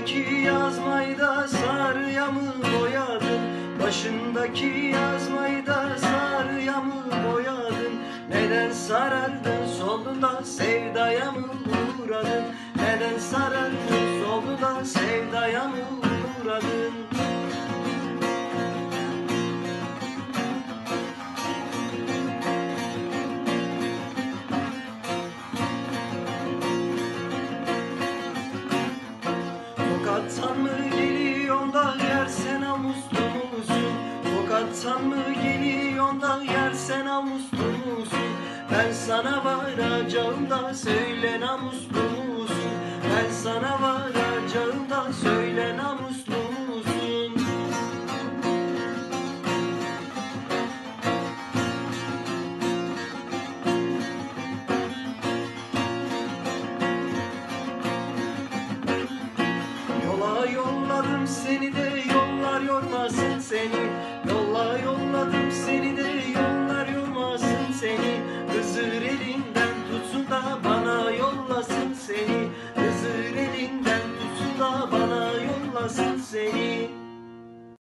Başındaki yazmayı da sarıya mı boyadın? Başındaki yazmayı da sarıya mı boyadın? Neden sarardın solunda sevdaya mı uğradın? Neden sarardın solunda sevdaya mı uğradın? Tokattan mı geliyorsun da yersen namuslu musun? Tokattan mı geliyorsun da yersen namuslu musun? Ben sana varacağım da söyle namuslu musun? Ben sana varacağım da söyle namuslu